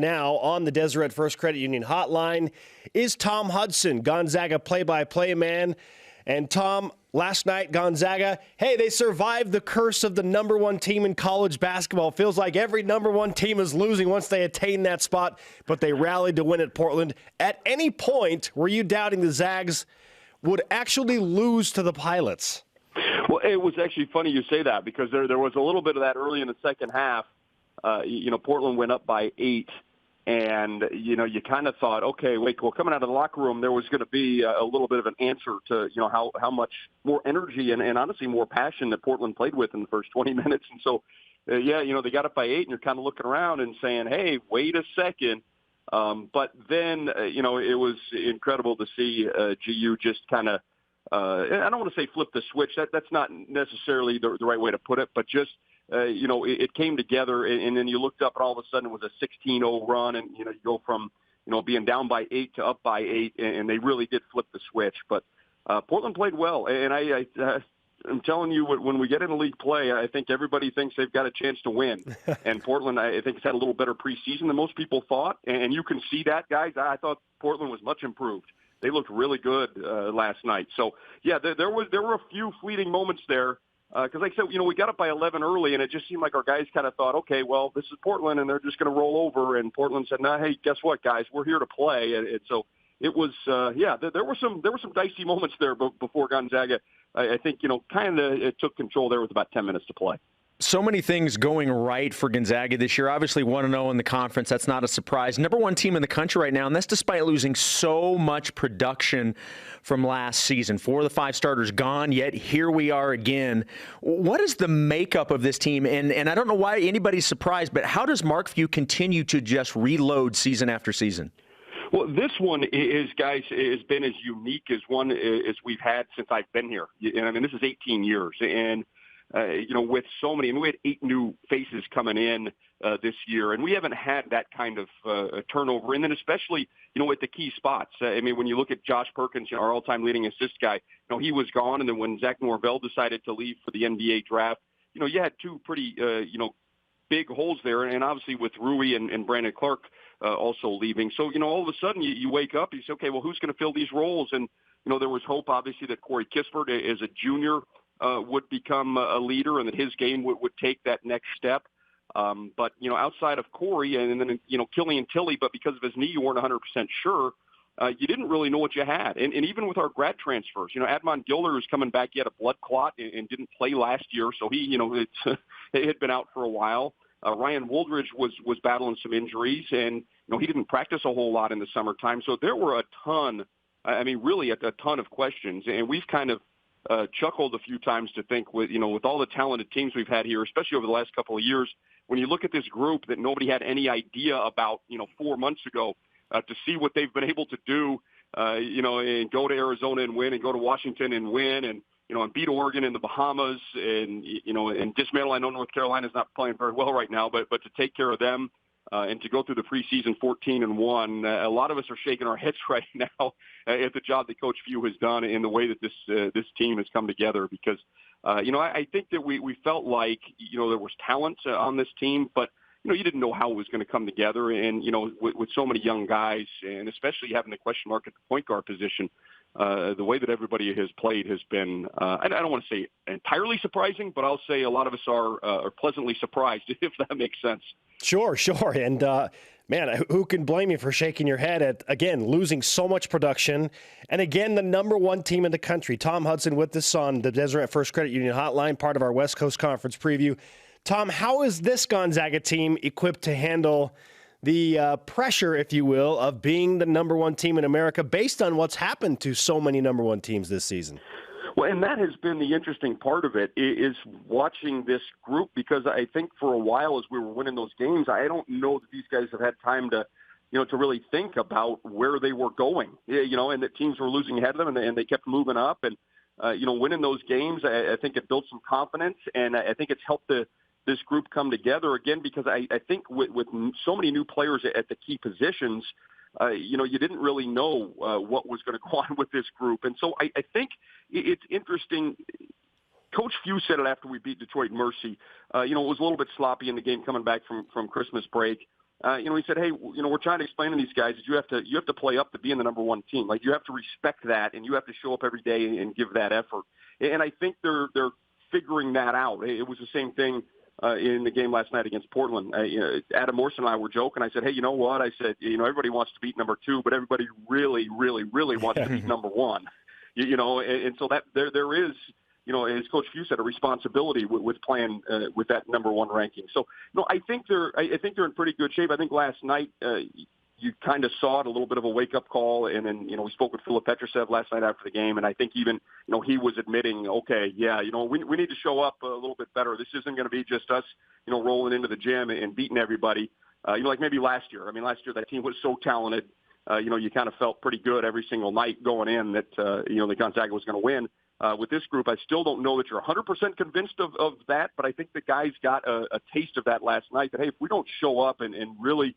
now on the Deseret First Credit Union hotline is Tom Hudson, Gonzaga play-by-play man. And Tom, last night, Gonzaga, hey, they survived the curse of the number one team in college basketball. Feels like every number one team is losing once they attain that spot, but they rallied to win at Portland. At any point, were you doubting the Zags would actually lose to the Pilots? Well, it was actually funny you say that because there was a little bit of that early in the second half. Portland went up by 8. And, you kind of thought, okay, wait, well, coming out of the locker room, there was going to be a little bit of an answer to, how much more energy and honestly more passion that Portland played with in the first 20 minutes. And so, they got up by 8 and you're kind of looking around and saying, hey, wait a second. But then, it was incredible to see GU just kind of, I don't want to say flip the switch. That's not necessarily the right way to put it, but just, it came together, and then you looked up, and all of a sudden it was a 16-0 run, and, you go from, being down by 8 to up by 8, and they really did flip the switch. But Portland played well, and I'm telling you, when we get into league play, I think everybody thinks they've got a chance to win. And Portland, I think, has had a little better preseason than most people thought, and you can see that, guys. I thought Portland was much improved. They looked really good last night. So, yeah, there were a few fleeting moments there. Because like I said, we got up by 11 early, and it just seemed like our guys kind of thought, okay, well, this is Portland, and they're just going to roll over. And Portland said, nah, hey, guess what, guys? We're here to play. And so it was, there were some dicey moments there before Gonzaga, I think, kind of took control there with about 10 minutes to play. So many things going right for Gonzaga this year. Obviously 1-0 in the conference. That's not a surprise. Number one team in the country right now, and that's despite losing so much production from last season. 4 of the 5 starters gone, yet here we are again. What is the makeup of this team? And I don't know why anybody's surprised, but how does Mark Few continue to just reload season after season? Well, this one is, guys, has been as unique as one as we've had since I've been here. And I mean, this is 18 years. And with so many, we had 8 new faces coming in this year, and we haven't had that kind of turnover. And then especially, at the key spots. When you look at Josh Perkins, our all-time leading assist guy, he was gone. And then when Zach Norvell decided to leave for the NBA draft, you had 2 pretty, big holes there. And obviously with Rui and Brandon Clark also leaving. So, all of a sudden you wake up and you say, okay, well, who's going to fill these roles? And, there was hope, obviously, that Corey Kispert as a junior would become a leader and that his game would take that next step. But, outside of Corey and then, Killian Tilly, but because of his knee, you weren't 100% sure. You didn't really know what you had. And even with our grad transfers, Admon Gilder is coming back. He had a blood clot and didn't play last year. So he, it had been out for a while. Ryan Woldridge was battling some injuries and, he didn't practice a whole lot in the summertime. So there were a ton of questions. And we've kind of chuckled a few times to think with all the talented teams we've had here, especially over the last couple of years, when you look at this group that nobody had any idea about, 4 months ago, to see what they've been able to do, and go to Arizona and win and go to Washington and win and beat Oregon in the Bahamas and dismantle. I know North Carolina's not playing very well right now, but to take care of them, and to go through the preseason 14-1, a lot of us are shaking our heads right now at the job that Coach Few has done in the way that this team has come together. Because, I think that we felt like, there was talent on this team, but, you didn't know how it was going to come together. And, with so many young guys, and especially having the question mark at the point guard position, the way that everybody has played has been, I don't want to say entirely surprising, but I'll say a lot of us are pleasantly surprised, if that makes sense. Sure. And, man, who can blame you for shaking your head at, again, losing so much production? And, again, the number one team in the country. Tom Hudson with us on the Deseret First Credit Union hotline, part of our West Coast Conference preview. Tom, how is this Gonzaga team equipped to handle the pressure, if you will, of being the number one team in America based on what's happened to so many number one teams this season? Well, and that has been the interesting part of it, is watching this group, because I think for a while as we were winning those games, I don't know that these guys have had time to, to really think about where they were going, and that teams were losing ahead of them and they kept moving up. And, winning those games, I think it built some confidence, and I think it's helped this group come together again, because I think with so many new players at the key positions, you didn't really know what was going to go on with this group. And so I think it's interesting. Coach Few said it after we beat Detroit Mercy. It was a little bit sloppy in the game coming back from Christmas break. He said, hey, we're trying to explain to these guys that you have to play up to being the number one team. Like, you have to respect that, and you have to show up every day and give that effort. And I think they're figuring that out. It was the same thing in the game last night against Portland. Adam Morrison and I were joking. I said, hey, you know what? I said, everybody wants to beat number two, but everybody really, really, really wants to beat number one. And so that there is, as Coach Few said, a responsibility with playing with that number one ranking. So, I think they're in pretty good shape. I think last night you kind of saw it, a little bit of a wake-up call, and then, we spoke with Filip Petrusev last night after the game, and I think even, he was admitting, okay, yeah, we need to show up a little bit better. This isn't going to be just us, rolling into the gym and beating everybody, like maybe last year. I mean, last year that team was so talented, you kind of felt pretty good every single night going in that, that Gonzaga was going to win. With this group, I still don't know that you're 100% convinced of that, but I think the guys got a taste of that last night, that, hey, if we don't show up and really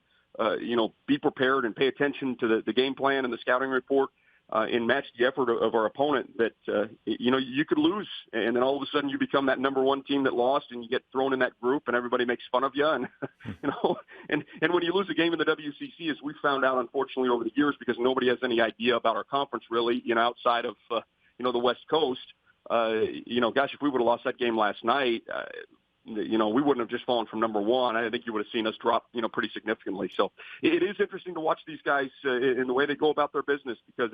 be prepared and pay attention to the game plan and the scouting report and match the effort of our opponent, that, you could lose. And then all of a sudden you become that number one team that lost, and you get thrown in that group and everybody makes fun of you. And, and when you lose a game in the WCC, as we found out, unfortunately, over the years, because nobody has any idea about our conference really, outside of, the West Coast, gosh, if we would have lost that game last night, we wouldn't have just fallen from number one. I think you would have seen us drop, pretty significantly. So it is interesting to watch these guys in the way they go about their business, because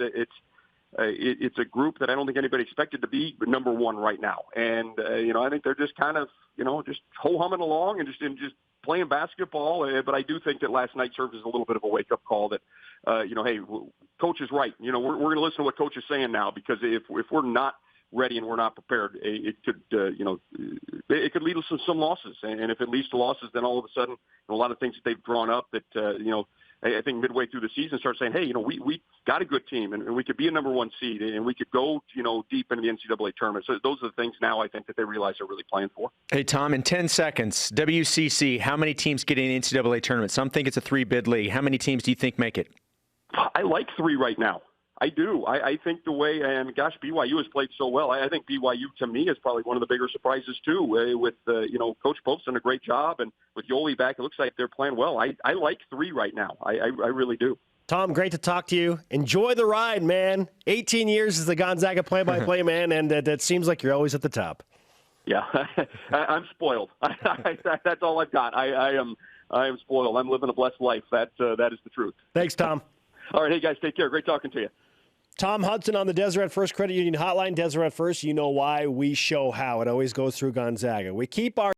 it's a group that I don't think anybody expected to be number one right now. And, I think they're just kind of, just ho-humming along and just playing basketball. But I do think that last night served as a little bit of a wake-up call that, hey, Coach is right. We're going to listen to what Coach is saying now, because if we're not ready and we're not prepared, it could, it could lead to some losses. And if it leads to losses, then all of a sudden, a lot of things that they've drawn up that, I think midway through the season start saying, hey, we got a good team, and we could be a number one seed, and we could go, deep into the NCAA tournament. So those are the things now I think that they realize they're really playing for. Hey, Tom, in 10 seconds, WCC, how many teams get in the NCAA tournament? Some think it's a 3-bid league. How many teams do you think make it? I like 3 right now. I do. I think the way, and gosh, BYU has played so well. I think BYU, to me, is probably one of the bigger surprises, too, with, Coach Pope's done a great job, and with Yoli back, it looks like they're playing well. I like 3 right now. I really do. Tom, great to talk to you. Enjoy the ride, man. 18 years as the Gonzaga play-by-play man, and that seems like you're always at the top. Yeah, I'm spoiled. That's all I've got. I am spoiled. I'm living a blessed life. That is the truth. Thanks, Tom. All right, hey, guys, take care. Great talking to you. Tom Hudson on the Deseret First Credit Union Hotline. Deseret First, you know why, we show how. It always goes through Gonzaga. We keep our